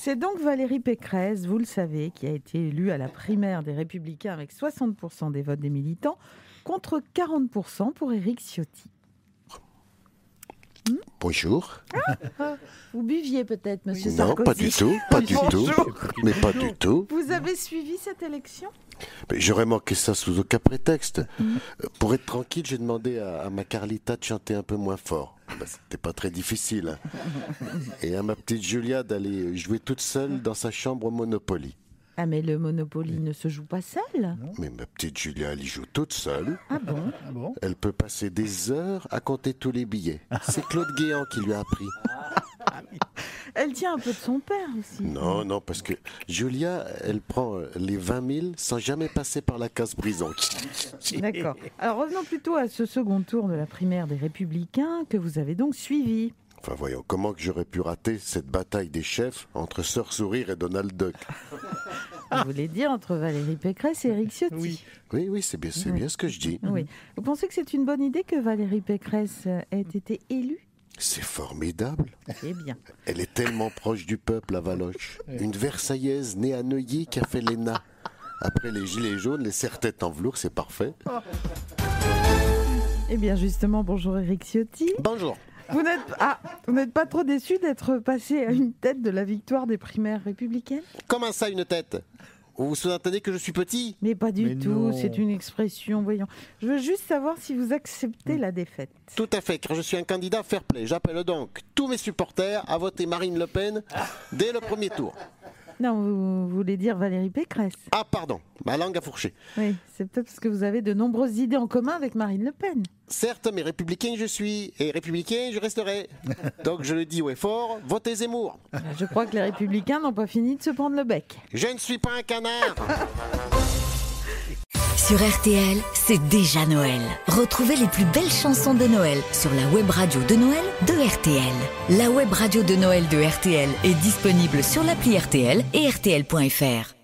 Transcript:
C'est donc Valérie Pécresse, vous le savez, qui a été élue à la primaire des Républicains avec 60% des votes des militants, contre 40% pour Éric Ciotti. Bonjour. Vous buviez peut-être, monsieur Sarkozy? Non, pas du tout, pas du tout. Mais pas du tout. Vous avez suivi cette élection? Mais j'aurais manqué ça sous aucun prétexte. Pour être tranquille, j'ai demandé à ma Carlita de chanter un peu moins fort. C'était pas très difficile. Et à ma petite Julia d'aller jouer toute seule dans sa chambre au Monopoly. Ah mais le Monopoly ne se joue pas seul. Mais ma petite Julia, elle y joue toute seule. Ah bon? Elle peut passer des heures à compter tous les billets. C'est Claude Guéant qui lui a appris. Elle tient un peu de son père aussi. Non, parce que Julia, elle prend les 20 000 sans jamais passer par la case prison. D'accord. Alors revenons plutôt à ce second tour de la primaire des Républicains que vous avez donc suivi. Enfin voyons, comment que j'aurais pu rater cette bataille des chefs entre Sœur Sourire et Donald Duck? Vous voulez dire entre Valérie Pécresse et Éric Ciotti? Oui, c'est bien ce que je dis. Oui. Vous pensez que c'est une bonne idée que Valérie Pécresse ait été élue? C'est formidable. Eh bien. Elle est tellement proche du peuple, la Valoche. Une Versaillaise née à Neuilly qui a fait l'ENA. Après les gilets jaunes, les serre-têtes en velours, c'est parfait. Eh bien justement, bonjour Éric Ciotti. Bonjour. Vous n'êtes pas trop déçu d'être passé à une tête de la victoire des primaires républicaines? Comment ça, une tête? Vous sous-entendez que je suis petit? Mais pas du tout, non. c'est une expression, voyons. Je veux juste savoir si vous acceptez la défaite. Tout à fait, car je suis un candidat fair-play. J'appelle donc tous mes supporters à voter Marine Le Pen dès le premier tour. Non, vous voulez dire Valérie Pécresse? Ah, pardon, ma langue a fourché. Oui, c'est peut-être parce que vous avez de nombreuses idées en commun avec Marine Le Pen. Certes, mais républicain je suis, et républicain je resterai. Donc je le dis haut et fort, votez Zemmour. Je crois que les Républicains n'ont pas fini de se prendre le bec. Je ne suis pas un canard. Sur RTL, c'est déjà Noël. Retrouvez les plus belles chansons de Noël sur la web radio de Noël de RTL. La web radio de Noël de RTL est disponible sur l'appli RTL et RTL.fr.